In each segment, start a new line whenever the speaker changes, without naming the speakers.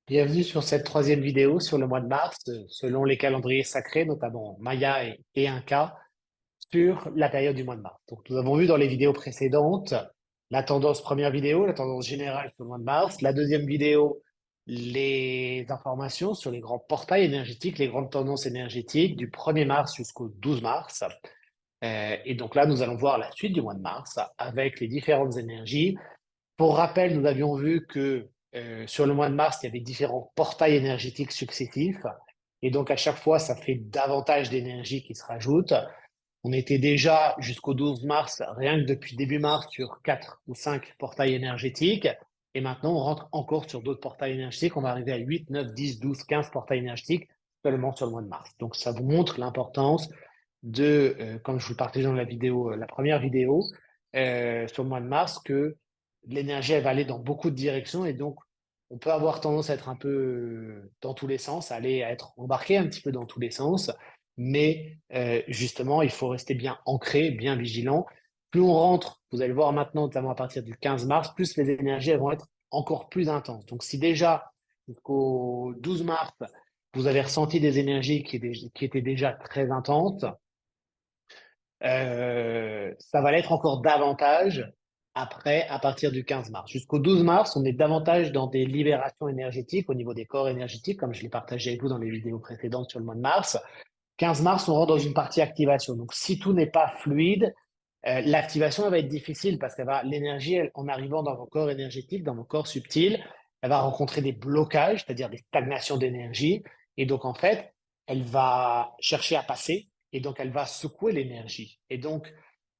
Bienvenue sur cette troisième vidéo sur le mois de mars, selon les calendriers sacrés, notamment Maya et Inca, sur la période du mois de mars. Donc, nous avons vu dans les vidéos précédentes la tendance première vidéo, la tendance générale sur le mois de mars. La deuxième vidéo, les informations sur les grands portails énergétiques, les grandes tendances énergétiques du 1er mars jusqu'au 12 mars. Et donc là, nous allons voir la suite du mois de mars avec les différentes énergies. Pour rappel, nous avions vu que sur le mois de mars, il y avait différents portails énergétiques successifs. Et donc, à chaque fois, ça fait davantage d'énergie qui se rajoute. On était déjà jusqu'au 12 mars, rien que depuis début mars, sur 4 ou 5 portails énergétiques. Et maintenant, on rentre encore sur d'autres portails énergétiques. On va arriver à 8, 9, 10, 12, 15 portails énergétiques seulement sur le mois de mars. Donc, ça vous montre l'importance de, comme je vous le partageais dans la vidéo, la première vidéo, sur le mois de mars, que l'énergie, elle va aller dans beaucoup de directions et donc on peut avoir tendance à être un peu dans tous les sens, à être embarqué un petit peu dans tous les sens, mais justement, il faut rester bien ancré, bien vigilant. Plus on rentre, vous allez voir maintenant, notamment à partir du 15 mars, plus les énergies elles vont être encore plus intenses. Donc si déjà jusqu'au 12 mars, vous avez ressenti des énergies qui étaient déjà très intenses, ça va l'être encore davantage après, à partir du 15 mars. Jusqu'au 12 mars, on est davantage dans des libérations énergétiques au niveau des corps énergétiques, comme je l'ai partagé avec vous dans les vidéos précédentes sur le mois de mars. 15 mars, on rentre dans une partie activation. Donc, si tout n'est pas fluide, l'activation elle va être difficile parce que l'énergie, en arrivant dans vos corps énergétiques, dans vos corps subtils, elle va rencontrer des blocages, c'est-à-dire des stagnations d'énergie. Et donc, en fait, elle va chercher à passer et donc elle va secouer l'énergie. Et donc,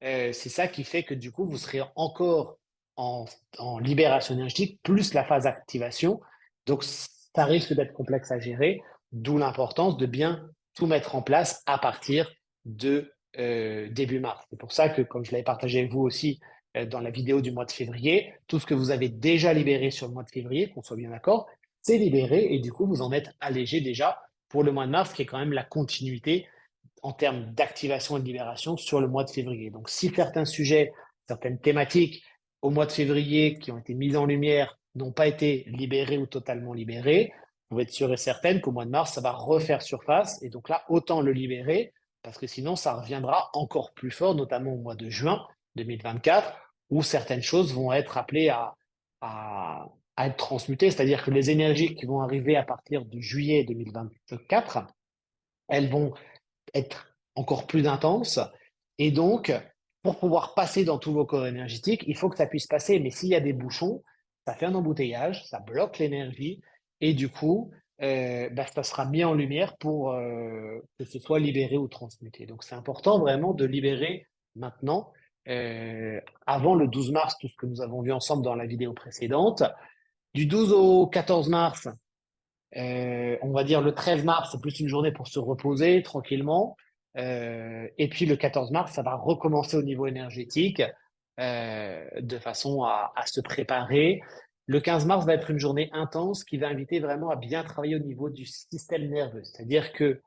c'est ça qui fait que du coup, vous serez encore en, en libération énergétique plus la phase activation. Donc, ça risque d'être complexe à gérer, d'où l'importance de bien tout mettre en place à partir de début mars. C'est pour ça que, comme je l'avais partagé avec vous aussi dans la vidéo du mois de février, tout ce que vous avez déjà libéré sur le mois de février, qu'on soit bien d'accord, c'est libéré et du coup, vous en êtes allégé déjà pour le mois de mars, qui est quand même la continuité en termes d'activation et de libération sur le mois de février. Donc, si certains sujets, certaines thématiques au mois de février qui ont été mises en lumière n'ont pas été libérées ou totalement libérées, vous pouvez être sûr et certaine qu'au mois de mars, ça va refaire surface. Et donc là, autant le libérer, parce que sinon, ça reviendra encore plus fort, notamment au mois de juin 2024, où certaines choses vont être appelées à, à être transmutées. C'est-à-dire que les énergies qui vont arriver à partir de juillet 2024, elles vont être encore plus intense. Et donc, pour pouvoir passer dans tous vos corps énergétiques, il faut que ça puisse passer. Mais s'il y a des bouchons, ça fait un embouteillage, ça bloque l'énergie. Et du coup, ça sera mis en lumière pour que ce soit libéré ou transmuté. Donc, c'est important vraiment de libérer maintenant, avant le 12 mars, tout ce que nous avons vu ensemble dans la vidéo précédente. Du 12 au 14 mars, on va dire le 13 mars, c'est plus une journée pour se reposer tranquillement. Et puis le 14 mars, ça va recommencer au niveau énergétique de façon à se préparer. Le 15 mars va être une journée intense qui va inviter vraiment à bien travailler au niveau du système nerveux. C'est-à-dire que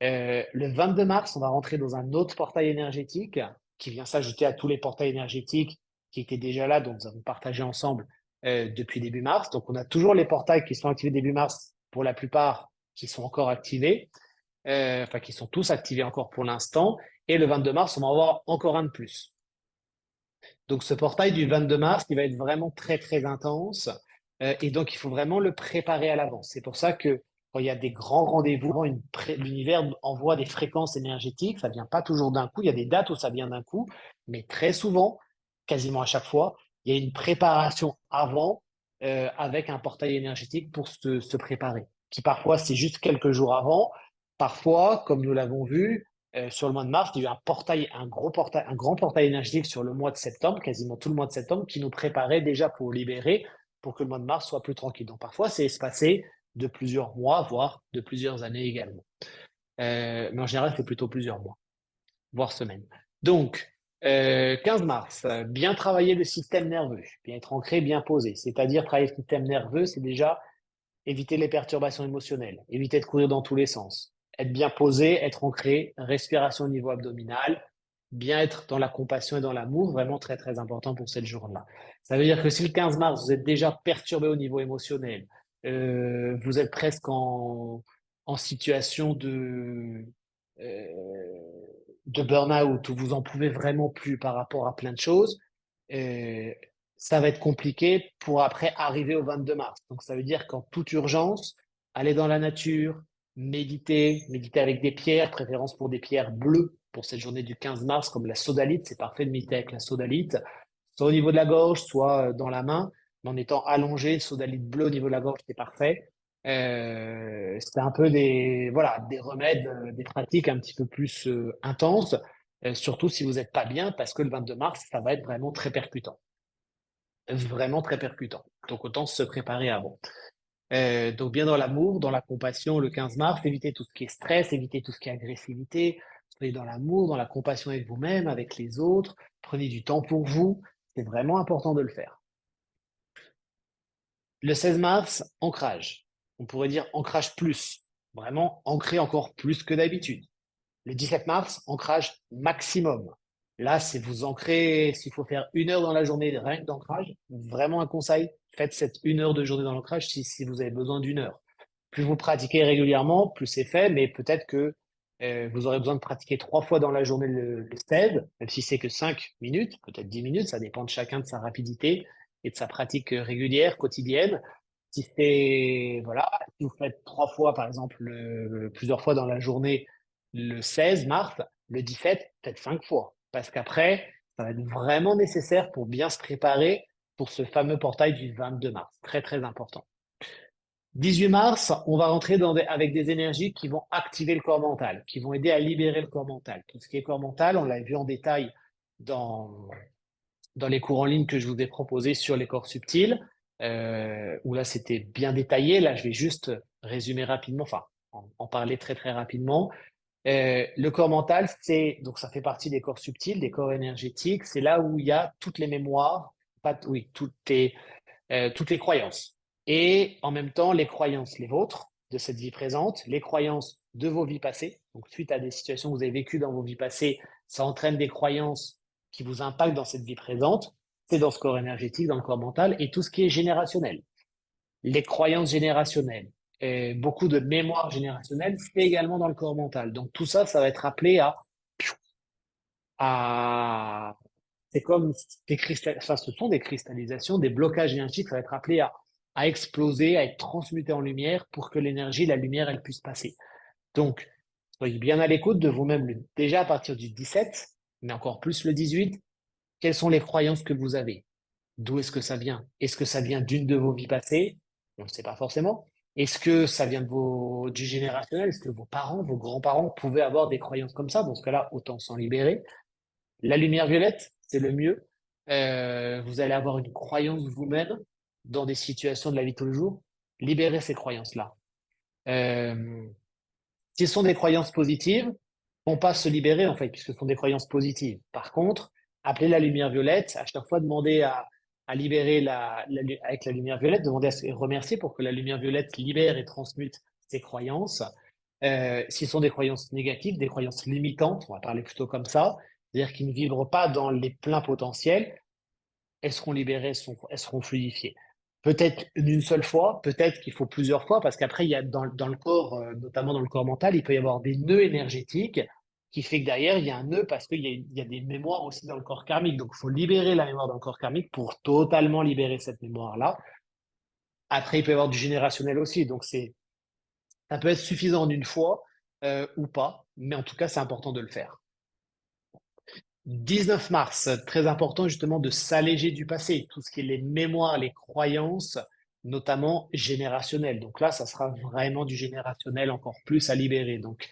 le 22 mars, on va rentrer dans un autre portail énergétique qui vient s'ajouter à tous les portails énergétiques qui étaient déjà là, dont nous avons partagé ensemble depuis début mars. Donc, on a toujours les portails qui sont activés début mars, pour la plupart, qui sont encore activés, enfin, qui sont tous activés encore pour l'instant. Et le 22 mars, on va en avoir encore un de plus. Donc, ce portail du 22 mars, il va être vraiment très, très intense. Et donc, il faut vraiment le préparer à l'avance. C'est pour ça que quand il y a des grands rendez-vous, l'univers envoie des fréquences énergétiques. Ça vient pas toujours d'un coup. Il y a des dates où ça vient d'un coup. Mais très souvent, quasiment à chaque fois, il y a une préparation avant avec un portail énergétique pour se préparer. Qui parfois, c'est juste quelques jours avant. Parfois, comme nous l'avons vu, sur le mois de mars, il y a eu un grand portail énergétique sur le mois de septembre, quasiment tout le mois de septembre, qui nous préparait déjà pour libérer, pour que le mois de mars soit plus tranquille. Donc parfois, c'est espacé de plusieurs mois, voire de plusieurs années également. Mais en général, c'est plutôt plusieurs mois, voire semaines. Donc, 15 mars, bien travailler le système nerveux, bien être ancré, bien posé. C'est-à-dire travailler le système nerveux, c'est déjà éviter les perturbations émotionnelles, éviter de courir dans tous les sens, être bien posé, être ancré, respiration au niveau abdominal, bien être dans la compassion et dans l'amour, vraiment très très important pour cette journée-là. Ça veut dire que si le 15 mars, vous êtes déjà perturbé au niveau émotionnel, vous êtes presque en situation euh, de burn-out où vous en pouvez vraiment plus par rapport à plein de choses, euh, ça va être compliqué pour après arriver au 22 mars. Donc ça veut dire qu'en toute urgence, aller dans la nature, méditer avec des pierres, préférence pour des pierres bleues pour cette journée du 15 mars, comme la sodalite, c'est parfait de méditer avec la sodalite, soit au niveau de la gorge, soit dans la main, mais en étant allongé, sodalite bleu au niveau de la gorge, c'est parfait. C'est un peu voilà, des remèdes, des pratiques un petit peu plus intenses, surtout si vous n'êtes pas bien, parce que le 22 mars, ça va être vraiment très percutant. Vraiment très percutant. Donc autant se préparer avant. Donc bien dans l'amour, dans la compassion, le 15 mars, évitez tout ce qui est stress, évitez tout ce qui est agressivité. Soyez dans l'amour, dans la compassion avec vous-même, avec les autres. Prenez du temps pour vous. C'est vraiment important de le faire. Le 16 mars, ancrage. On pourrait dire ancrage plus. Vraiment ancrer encore plus que d'habitude. Le 17 mars, ancrage maximum. Là, c'est vous ancrer, s'il faut faire 1 heure dans la journée rien que d'ancrage, vraiment un conseil, faites cette 1 heure de journée dans l'ancrage si vous avez besoin d'1 heure. Plus vous pratiquez régulièrement, plus c'est fait, mais peut-être que vous aurez besoin de pratiquer 3 fois dans la journée le 16, même si c'est que 5 minutes, peut-être 10 minutes, ça dépend de chacun de sa rapidité et de sa pratique régulière, quotidienne. Si c'est, voilà, si vous faites 3 fois, par exemple, plusieurs fois dans la journée, le 16 mars, le 17, peut-être 5 fois. Parce qu'après, ça va être vraiment nécessaire pour bien se préparer pour ce fameux portail du 22 mars. Très, très important. 18 mars, on va rentrer avec des énergies qui vont activer le corps mental, qui vont aider à libérer le corps mental. Tout ce qui est corps mental, on l'a vu en détail dans, dans les cours en ligne que je vous ai proposés sur les corps subtils, où là c'était bien détaillé. Là, je vais juste résumer rapidement, enfin en parler très très rapidement. Le corps mental, donc ça fait partie des corps subtils, des corps énergétiques. C'est là où il y a toutes les mémoires, pas, oui, toutes les croyances. Et en même temps, les croyances, les vôtres, de cette vie présente, les croyances de vos vies passées. Donc, suite à des situations que vous avez vécues dans vos vies passées, ça entraîne des croyances qui vous impactent dans cette vie présente. C'est dans ce corps énergétique, dans le corps mental, et tout ce qui est générationnel. Les croyances générationnelles, et beaucoup de mémoire générationnelle, c'est également dans le corps mental. Donc, tout ça, ça va être appelé à c'est comme enfin, ce sont des cristallisations, des blocages énergétiques, ça va être appelé à exploser, à être transmuté en lumière pour que l'énergie, la lumière, elle puisse passer. Donc, soyez bien à l'écoute de vous-même déjà à partir du 17, mais encore plus le 18. Quelles sont les croyances que vous avez? D'où est-ce que ça vient? Est-ce que ça vient d'une de vos vies passées? On ne sait pas forcément. Est-ce que ça vient du générationnel? Est-ce que vos parents, vos grands-parents pouvaient avoir des croyances comme ça? Dans ce cas-là, autant s'en libérer. La lumière violette, c'est le mieux. Vous allez avoir une croyance vous-même dans des situations de la vie de tous les jours. Libérez ces croyances-là. Euh, si ce sont des croyances positives, on pas se libérer en fait, puisque ce sont des croyances positives. Par contre, appelez la lumière violette, à chaque fois demandez à libérer avec la lumière violette, demandez à se remercier pour que la lumière violette libère et transmute ces croyances. Si ce sont des croyances négatives, des croyances limitantes, on va parler plutôt comme ça, c'est-à-dire qui ne vibrent pas dans les pleins potentiels, elles seront libérées, elles seront fluidifiées. Peut-être d'une seule fois, peut-être qu'il faut plusieurs fois, parce qu'après, il y a dans le corps, notamment dans le corps mental, il peut y avoir des nœuds énergétiques qui fait que derrière, il y a un nœud parce qu'il y a des mémoires aussi dans le corps karmique. Donc, il faut libérer la mémoire dans le corps karmique pour totalement libérer cette mémoire-là. Après, il peut y avoir du générationnel aussi. Donc, ça peut être suffisant d'une fois ou pas, mais en tout cas, c'est important de le faire. 19 mars, très important justement de s'alléger du passé, tout ce qui est les mémoires, les croyances, notamment générationnelles. Donc là, ça sera vraiment du générationnel encore plus à libérer. Donc,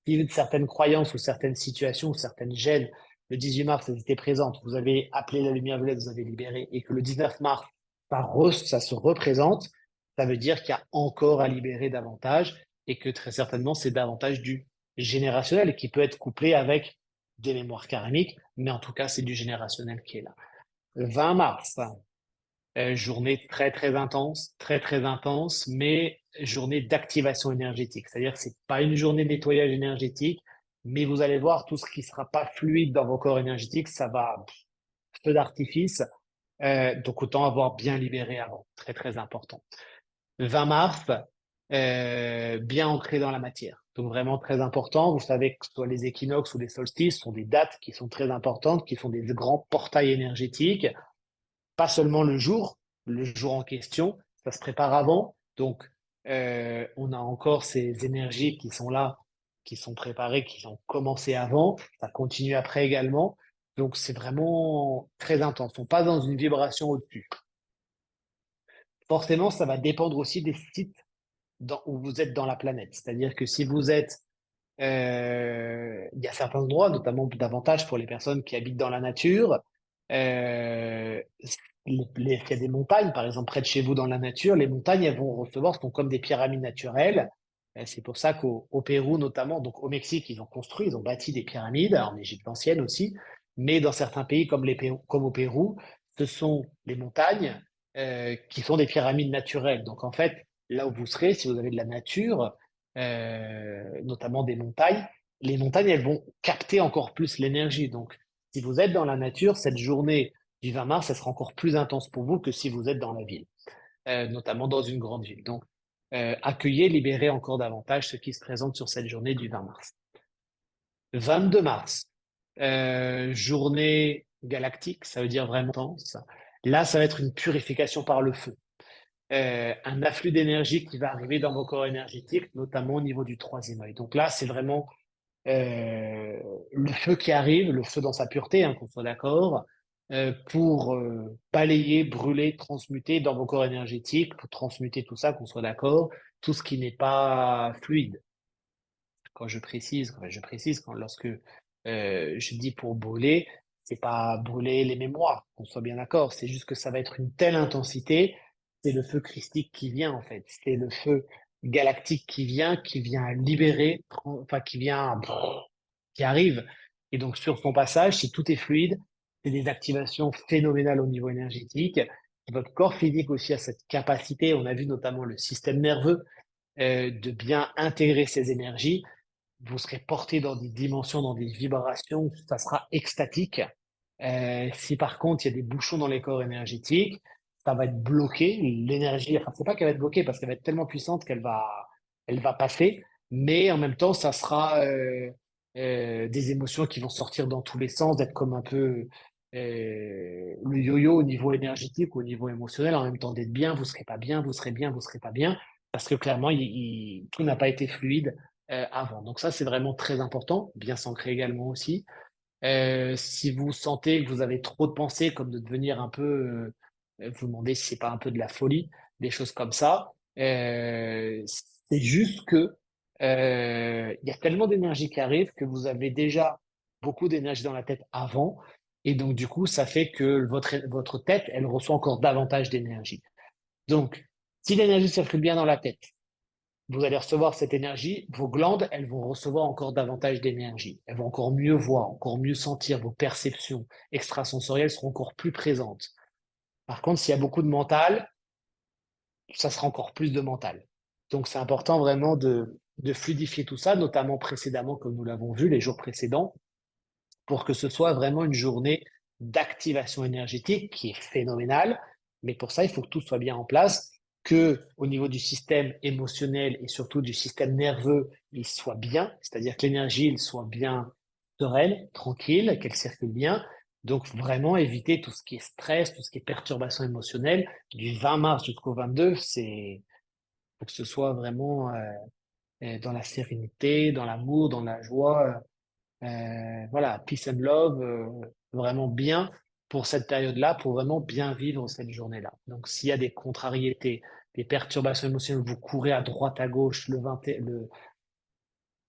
si certaines croyances ou certaines situations ou certaines gènes, le 18 mars, elles étaient présentes, vous avez appelé la lumière violette, vous avez libéré, et que le 19 mars, ça se représente, ça veut dire qu'il y a encore à libérer davantage et que très certainement, c'est davantage du générationnel qui peut être couplé avec des mémoires karmiques, mais en tout cas, c'est du générationnel qui est là. 20 mars, journée très très très intense, mais journée d'activation énergétique. C'est-à-dire que c'est pas une journée de nettoyage énergétique, mais vous allez voir tout ce qui sera pas fluide dans vos corps énergétiques, ça va feu d'artifice. Donc autant avoir bien libéré avant, très très important. 20 mars, bien ancré dans la matière. Donc vraiment très important. Vous savez que soit les équinoxes ou les solstices sont des dates qui sont très importantes, qui sont des grands portails énergétiques. Pas seulement le jour en question, ça se prépare avant. Donc on a encore ces énergies qui sont là, qui sont préparées, qui ont commencé avant. Ça continue après également. Donc c'est vraiment très intense. On passe dans une vibration au-dessus. Forcément, ça va dépendre aussi des sites où vous êtes dans la planète. C'est-à-dire que si vous êtes, il y a certains endroits, notamment davantage pour les personnes qui habitent dans la nature, euh, il y a des montagnes, par exemple, près de chez vous dans la nature, les montagnes, elles vont recevoir, sont comme des pyramides naturelles. C'est pour ça qu'au Pérou, notamment, donc au Mexique, ils ont construit, ils ont bâti des pyramides, en Égypte ancienne aussi, mais dans certains pays comme au Pérou, ce sont les montagnes qui sont des pyramides naturelles. Donc en fait, là où vous serez, si vous avez de la nature, notamment des montagnes, les montagnes, elles vont capter encore plus l'énergie. Donc si vous êtes dans la nature, cette journée du 20 mars, elle sera encore plus intense pour vous que si vous êtes dans la ville, notamment dans une grande ville. Donc accueillez, libérez encore davantage ceux qui se présentent sur cette journée du 20 mars. 22 mars, journée galactique, ça veut dire vraiment intense. Là, ça va être une purification par le feu. Un afflux d'énergie qui va arriver dans vos corps énergétiques, notamment au niveau du troisième œil. Donc là, c'est vraiment le feu qui arrive, le feu dans sa pureté, hein, qu'on soit d'accord, pour balayer, brûler, transmuter dans vos corps énergétiques, pour transmuter tout ça, qu'on soit d'accord, tout ce qui n'est pas fluide. Lorsque je dis pour brûler, c'est pas brûler les mémoires, qu'on soit bien d'accord. C'est juste que ça va être une telle intensité, c'est le feu christique qui vient en fait. C'est le feu galactique qui vient libérer, enfin qui arrive. Et donc sur son passage, si tout est fluide, c'est des activations phénoménales au niveau énergétique. Votre corps physique aussi a cette capacité, on a vu notamment le système nerveux, de bien intégrer ces énergies. Vous serez porté dans des dimensions, dans des vibrations, ça sera extatique. Si par contre il y a des bouchons dans les corps énergétiques, ça va être bloqué. L'énergie, enfin c'est pas qu'elle va être bloquée parce qu'elle va être tellement puissante elle va passer, mais en même temps ça sera des émotions qui vont sortir dans tous les sens, d'être comme un peu le yo-yo au niveau énergétique, au niveau émotionnel, en même temps d'être bien, vous serez pas bien, vous serez bien, vous serez pas bien, parce que clairement tout n'a pas été fluide avant. Donc ça, c'est vraiment très important, bien s'ancrer également aussi. Si vous sentez que vous avez trop de pensées, comme de devenir un peu, vous demandez si c'est pas un peu de la folie, des choses comme ça. C'est juste que il y a tellement d'énergie qui arrive que vous avez déjà beaucoup d'énergie dans la tête avant, et donc du coup, ça fait que votre tête, elle reçoit encore davantage d'énergie. Donc, si l'énergie circule bien dans la tête, vous allez recevoir cette énergie, vos glandes, elles vont recevoir encore davantage d'énergie. Elles vont encore mieux voir, encore mieux sentir, vos perceptions extrasensorielles seront encore plus présentes. Par contre, s'il y a beaucoup de mental, ça sera encore plus de mental. Donc, c'est important vraiment de fluidifier tout ça, notamment précédemment, comme nous l'avons vu les jours précédents, pour que ce soit vraiment une journée d'activation énergétique qui est phénoménale. Mais pour ça, il faut que tout soit bien en place, que au niveau du système émotionnel et surtout du système nerveux, il soit bien, c'est-à-dire que l'énergie, il soit bien sereine, tranquille, qu'elle circule bien. Donc vraiment éviter tout ce qui est stress, tout ce qui est perturbation émotionnelle. Du 20 mars jusqu'au 22, c'est faut que ce soit vraiment dans la sérénité, dans l'amour, dans la joie. Voilà, peace and love, vraiment bien pour cette période-là, pour vraiment bien vivre cette journée-là. Donc, s'il y a des contrariétés, des perturbations émotionnelles, vous courez à droite, à gauche,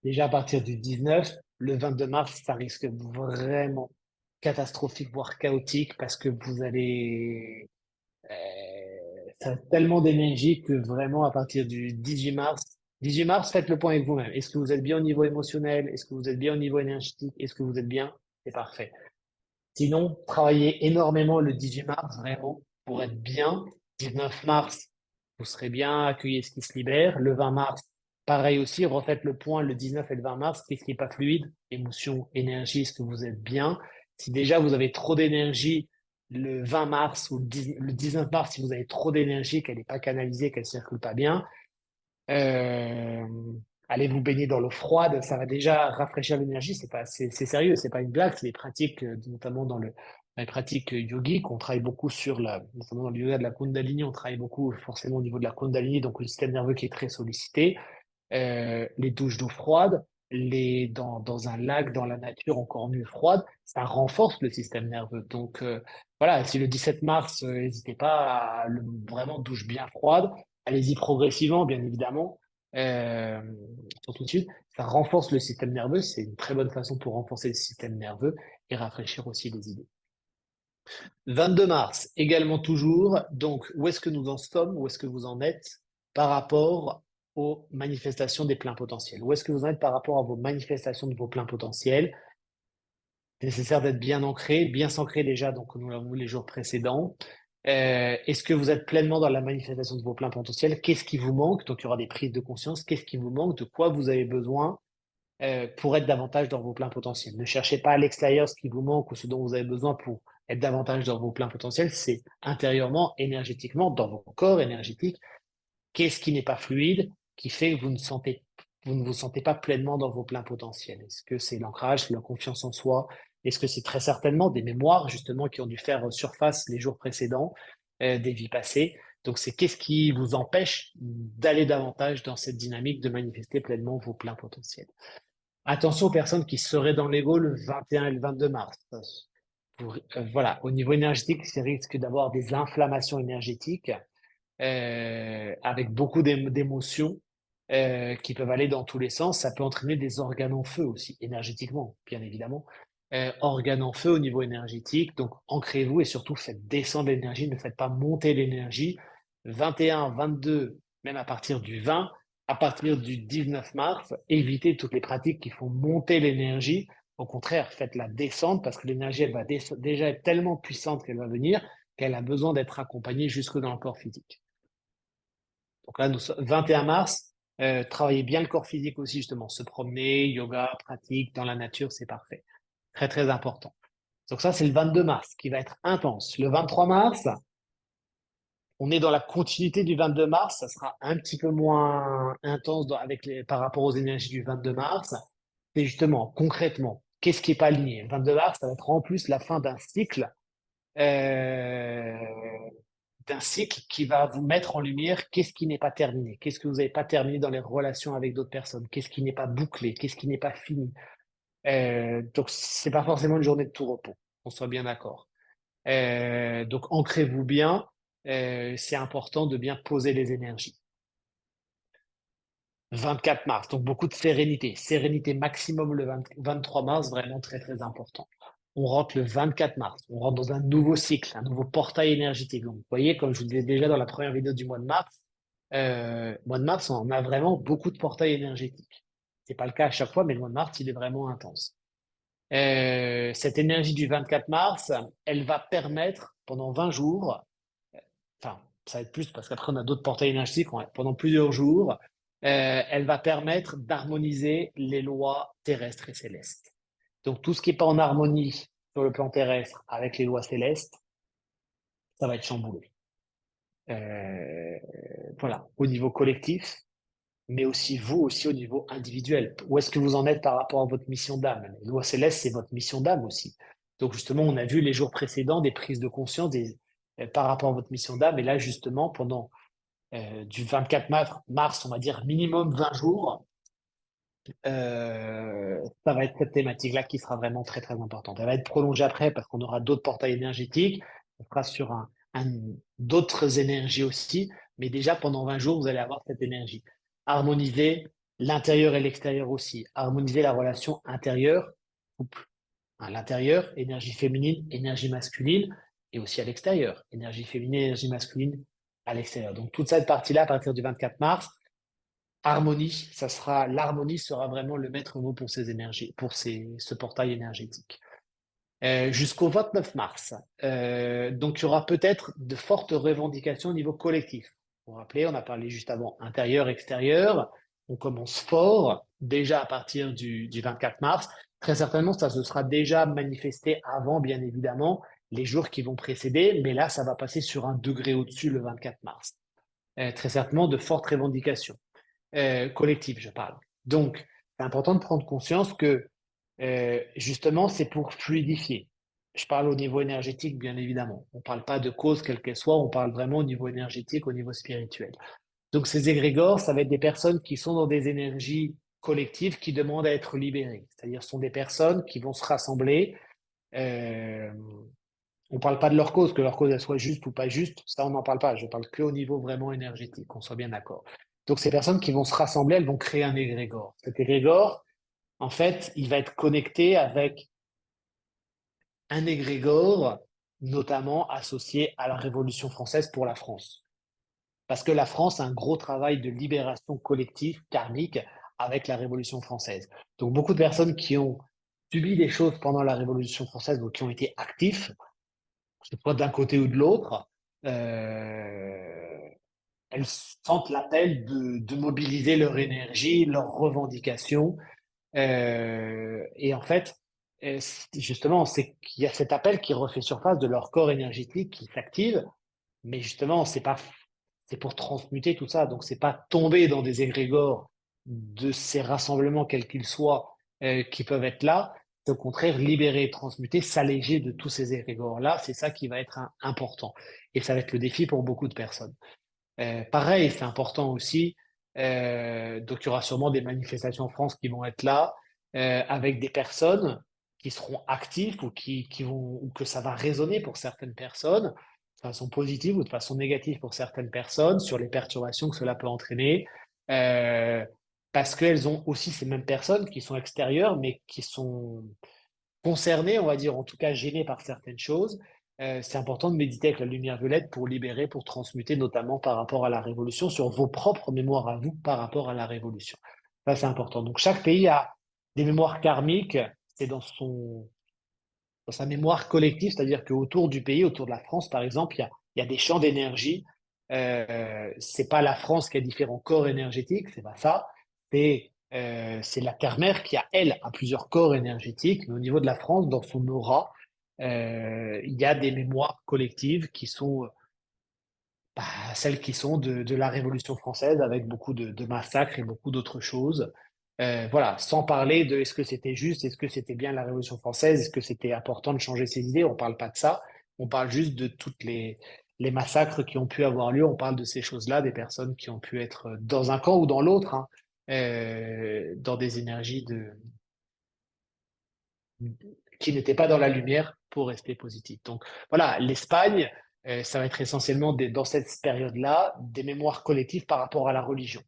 déjà à partir du 19, le 22 mars, ça risque vraiment catastrophique, voire chaotique, parce que vous allez, ça a tellement d'énergie que vraiment à partir du 18 mars, faites le point avec vous-même. Est-ce que vous êtes bien au niveau émotionnel? Est-ce que vous êtes bien au niveau énergétique? Est-ce que vous êtes bien? C'est parfait. Sinon, travaillez énormément le 18 mars, vraiment, pour être bien. 19 mars, vous serez bien, accueillez ce qui se libère. Le 20 mars, pareil aussi, refaites le point le 19 et le 20 mars, qu'est-ce qui n'est pas fluide? Émotion, énergie, est-ce que vous êtes bien? Si déjà vous avez trop d'énergie, le 20 mars ou le 19 mars, si vous avez trop d'énergie, qu'elle n'est pas canalisée, qu'elle ne circule pas bien, euh, allez vous baigner dans l'eau froide, ça va déjà rafraîchir l'énergie. C'est sérieux, c'est pas une blague. C'est des pratiques, notamment dans les pratiques yogiques. On travaille beaucoup notamment dans le yoga de la Kundalini, on travaille beaucoup forcément au niveau de la Kundalini, donc le système nerveux qui est très sollicité. Les douches d'eau froide, dans un lac, dans la nature encore mieux froide, ça renforce le système nerveux. Donc voilà, si le 17 mars, n'hésitez pas vraiment douche bien froide, allez-y progressivement, bien évidemment, euh, surtout de suite, ça renforce le système nerveux, c'est une très bonne façon pour renforcer le système nerveux et rafraîchir aussi les idées. 22 mars, également toujours. Donc, où est-ce que nous en sommes? Où est-ce que vous en êtes par rapport aux manifestations des pleins potentiels? Où est-ce que vous en êtes par rapport à vos manifestations de vos pleins potentiels? C'est nécessaire d'être bien ancré, bien s'ancrer déjà, donc nous l'avons vu les jours précédents. Est-ce que vous êtes pleinement dans la manifestation de vos pleins potentiels? Qu'est-ce qui vous manque? Donc, il y aura des prises de conscience. Qu'est-ce qui vous manque? De quoi vous avez besoin pour être davantage dans vos pleins potentiels. Ne cherchez pas à l'extérieur ce qui vous manque ou ce dont vous avez besoin pour être davantage dans vos pleins potentiels. C'est intérieurement, énergétiquement, dans vos corps énergétiques. Qu'est-ce qui n'est pas fluide, qui fait que vous ne vous sentez pas pleinement dans vos pleins potentiels? Est-ce que c'est l'ancrage, la confiance en soi? Est-ce que c'est très certainement des mémoires, justement, qui ont dû faire surface les jours précédents, des vies passées? Donc, c'est qu'est-ce qui vous empêche d'aller davantage dans cette dynamique de manifester pleinement vos pleins potentiels? Attention aux personnes qui seraient dans l'ego le 21 et le 22 mars. Voilà, au niveau énergétique, ça risque d'avoir des inflammations énergétiques avec beaucoup d'émotions qui peuvent aller dans tous les sens. Ça peut entraîner des organes en feu aussi, énergétiquement, bien évidemment. Organes en feu au niveau énergétique. Donc, ancrez-vous et surtout faites descendre l'énergie. Ne faites pas monter l'énergie. 21, 22, même à partir du 20, à partir du 19 mars, évitez toutes les pratiques qui font monter l'énergie. Au contraire, faites-la descendre parce que l'énergie, elle va déjà être tellement puissante qu'elle va venir qu'elle a besoin d'être accompagnée jusque dans le corps physique. Donc là, 21 mars, travaillez bien le corps physique aussi, justement. Se promener, yoga, pratique, dans la nature, c'est parfait. Très, très important. Donc ça, c'est le 22 mars qui va être intense. Le 23 mars, on est dans la continuité du 22 mars. Ça sera un petit peu moins intense par rapport aux énergies du 22 mars. C'est justement, concrètement, qu'est-ce qui n'est pas aligné? Le 22 mars, ça va être en plus la fin euh, d'un cycle qui va vous mettre en lumière qu'est-ce qui n'est pas terminé, qu'est-ce que vous n'avez pas terminé dans les relations avec d'autres personnes, qu'est-ce qui n'est pas bouclé, qu'est-ce qui n'est pas fini. Donc, c'est pas forcément une journée de tout repos, on soit bien d'accord. Donc, ancrez-vous bien. C'est important de bien poser les énergies. 24 mars, donc beaucoup de sérénité. Sérénité maximum le 23 mars, vraiment très très important. On rentre le 24 mars, on rentre dans un nouveau cycle, un nouveau portail énergétique. Donc, vous voyez, comme je vous disais déjà dans la première vidéo du mois de mars, on a vraiment beaucoup de portails énergétiques. C'est pas le cas à chaque fois, mais le mois de mars, il est vraiment intense. Cette énergie du 24 mars, elle va permettre pendant 20 jours, enfin, ça va être plus parce qu'après on a d'autres portails énergétiques, pendant plusieurs jours, elle va permettre d'harmoniser les lois terrestres et célestes. Donc tout ce qui n'est pas en harmonie sur le plan terrestre avec les lois célestes, ça va être chamboulé. Euh, voilà, au niveau collectif, mais aussi vous aussi au niveau individuel. Où est-ce que vous en êtes par rapport à votre mission d'âme? Les lois célestes, c'est votre mission d'âme aussi. Donc justement, on a vu les jours précédents des prises de conscience par rapport à votre mission d'âme. Et là, justement, pendant du 24 mars, on va dire minimum 20 jours, ça va être cette thématique-là qui sera vraiment très, très importante. Elle va être prolongée après parce qu'on aura d'autres portails énergétiques. On sera sur d'autres énergies aussi. Mais déjà, pendant 20 jours, vous allez avoir cette énergie. Harmoniser l'intérieur et l'extérieur aussi. Harmoniser la relation intérieure-couple. À l'intérieur, énergie féminine, énergie masculine, et aussi à l'extérieur, énergie féminine, énergie masculine à l'extérieur. Donc toute cette partie-là, à partir du 24 mars, l'harmonie sera vraiment le maître mot pour ces énergies, pour ce portail énergétique. Jusqu'au 29 mars. Donc il y aura peut-être de fortes revendications au niveau collectif. Vous vous rappelez, on a parlé juste avant intérieur, extérieur. On commence fort déjà à partir du 24 mars. Très certainement, ça se sera déjà manifesté avant, bien évidemment. les jours qui vont précéder, mais là, ça va passer sur un degré au-dessus le 24 mars. Très certainement de fortes revendications collectives, je parle. Donc, c'est important de prendre conscience que justement, c'est pour fluidifier. Je parle au niveau énergétique, bien évidemment. On ne parle pas de cause quelle qu'elle soit, on parle vraiment au niveau énergétique, au niveau spirituel. Donc, ces égrégores, ça va être des personnes qui sont dans des énergies collectives qui demandent à être libérées. C'est-à-dire, ce sont des personnes qui vont se rassembler. euh, on ne parle pas de leur cause, que leur cause elle soit juste ou pas juste, ça on n'en parle pas. Je parle que au niveau vraiment énergétique, qu'on soit bien d'accord. Donc ces personnes qui vont se rassembler, elles vont créer un égrégore. Cet égrégore, en fait, il va être connecté avec un égrégore, notamment associé à la Révolution française pour la France. Parce que la France a un gros travail de libération collective, karmique, avec la Révolution française. Donc beaucoup de personnes qui ont subi des choses pendant la Révolution française ou qui ont été actifs, que ce soit d'un côté ou de l'autre, euh, elles sentent l'appel de mobiliser leur énergie, leurs revendications. Et en fait, justement, c'est qu'il y a cet appel qui refait surface de leur corps énergétique qui s'active, mais justement, c'est pour transmuter tout ça. Donc, c'est pas tomber dans des égrégores de ces rassemblements, quels qu'ils soient, qui peuvent être là. C'est au contraire libérer, transmuter, s'alléger de tous ces égrégores-là. C'est ça qui va être important. Et ça va être le défi pour beaucoup de personnes. Pareil, c'est important aussi. Donc, il y aura sûrement des manifestations en France qui vont être là, avec des personnes qui seront actives ou qui vont, ou que ça va résonner pour certaines personnes, de façon positive ou de façon négative pour certaines personnes, sur les perturbations que cela peut entraîner. Euh, Parce qu'elles ont aussi ces mêmes personnes qui sont extérieures, mais qui sont concerné, on va dire, en tout cas gêné par certaines choses, c'est important de méditer avec la lumière violette pour libérer, pour transmuter, notamment par rapport à la révolution, sur vos propres mémoires à vous par rapport à la révolution. Ça, c'est important. Donc, chaque pays a des mémoires karmiques, c'est dans sa mémoire collective, c'est-à-dire qu'autour du pays, autour de la France, par exemple, il y a des champs d'énergie. C'est pas la France qui a différents corps énergétiques, c'est pas ça. C'est la Terre-Mère qui elle, a plusieurs corps énergétiques, mais au niveau de la France, dans son aura, il y a des mémoires collectives qui sont bah, celles qui sont de la Révolution française, avec beaucoup de massacres et beaucoup d'autres choses. Voilà, sans parler de est-ce que c'était juste, est-ce que c'était bien la Révolution française, est-ce que c'était important de changer ses idées, on parle pas de ça, on parle juste de toutes les massacres qui ont pu avoir lieu, on parle de ces choses-là, des personnes qui ont pu être dans un camp ou dans l'autre, hein, dans des énergies qui n'étaient pas dans la lumière pour rester positif. Donc voilà, l'Espagne, ça va être essentiellement dans cette période-là des mémoires collectives par rapport à la religion.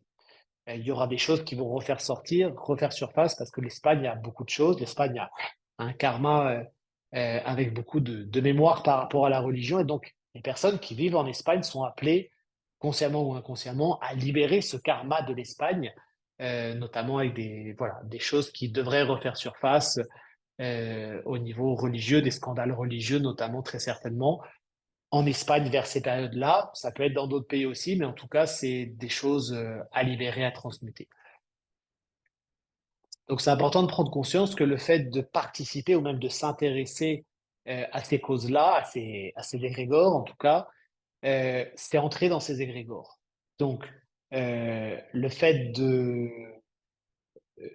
Il y aura des choses qui vont refaire surface parce que l'Espagne a beaucoup de choses. L'Espagne a un karma avec beaucoup de mémoire par rapport à la religion. Et donc, les personnes qui vivent en Espagne sont appelées, consciemment ou inconsciemment, à libérer ce karma de l'Espagne, notamment avec voilà, des choses qui devraient refaire surface au niveau religieux, des scandales religieux notamment très certainement. En Espagne, vers ces périodes-là, ça peut être dans d'autres pays aussi, mais en tout cas, c'est des choses à libérer, à transmuter. Donc, c'est important de prendre conscience que le fait de participer ou même de s'intéresser à ces causes-là, à ces égrégores en tout cas, c'est entrer dans ces égrégores. Donc, le fait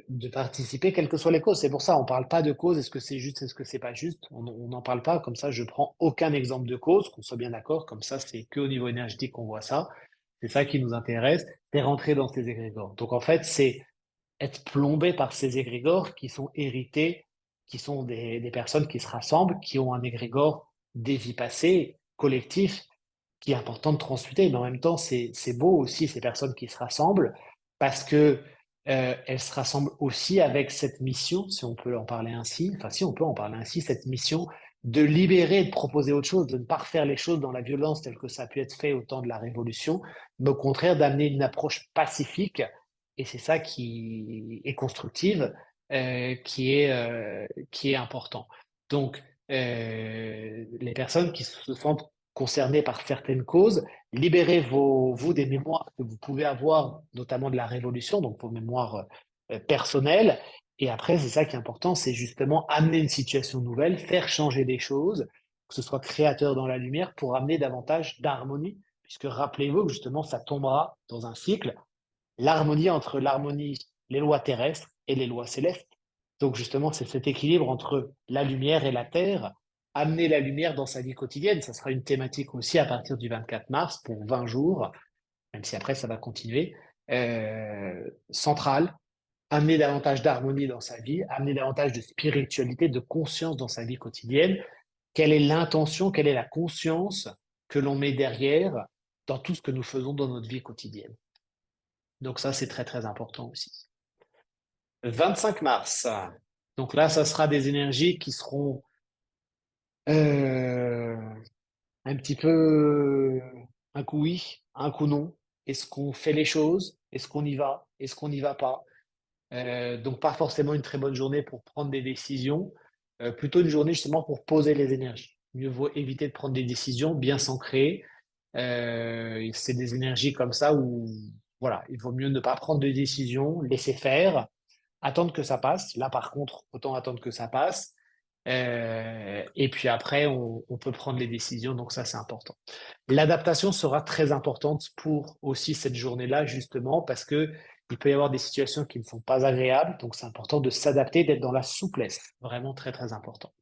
de participer, quelles que soient les causes. C'est pour ça, on ne parle pas de cause, est-ce que c'est juste, est-ce que c'est pas juste, on n'en parle pas, comme ça je prends aucun exemple de cause, qu'on soit bien d'accord, comme ça c'est que au niveau énergétique qu'on voit ça, c'est ça qui nous intéresse, c'est rentrer dans ces égrégores. Donc en fait, c'est être plombé par ces égrégores qui sont hérités, qui sont des personnes qui se rassemblent, qui ont un égrégore des vies passées, collectif, qui est important de transmuter, mais en même temps, c'est beau aussi ces personnes qui se rassemblent parce que elles se rassemblent aussi avec cette mission, si on peut en parler ainsi, enfin si on peut en parler ainsi, cette mission de libérer, de proposer autre chose, de ne pas refaire les choses dans la violence telle que ça a pu être fait au temps de la Révolution, mais au contraire d'amener une approche pacifique, et c'est ça qui est constructive, qui est important. Donc, les personnes qui se sentent concernées par certaines causes, libérez vous des mémoires que vous pouvez avoir, notamment de la Révolution, donc vos mémoires personnelles. Et après, c'est ça qui est important, c'est justement amener une situation nouvelle, faire changer des choses, que ce soit créateur dans la lumière pour amener davantage d'harmonie, puisque rappelez-vous que justement, ça tombera dans un cycle, l'harmonie entre les lois terrestres et les lois célestes. Donc justement, c'est cet équilibre entre la lumière et la terre, amener la lumière dans sa vie quotidienne. Ça sera une thématique aussi à partir du 24 mars pour 20 jours, même si après ça va continuer, centrale, amener davantage d'harmonie dans sa vie, amener davantage de spiritualité, de conscience dans sa vie quotidienne. Quelle est l'intention, quelle est la conscience que l'on met derrière dans tout ce que nous faisons dans notre vie quotidienne. Donc ça, c'est très très important aussi. 25 mars. Donc là, ça sera des énergies qui seront euh, un petit peu un coup oui, un coup non. Est-ce qu'on fait les choses? Est-ce qu'on y va? Est-ce qu'on n'y va pas? Donc pas forcément une très bonne journée pour prendre des décisions, plutôt une journée justement pour poser les énergies. Mieux vaut éviter de prendre des décisions bien s'ancrer. C'est des énergies comme ça où voilà, il vaut mieux ne pas prendre de décisions, laisser faire, attendre que ça passe. Là, par contre, autant attendre que ça passe. Et puis après, on peut prendre les décisions, donc ça, c'est important. L'adaptation sera très importante pour aussi cette journée-là, justement, parce que il peut y avoir des situations qui ne sont pas agréables, donc c'est important de s'adapter, d'être dans la souplesse, vraiment très, très important.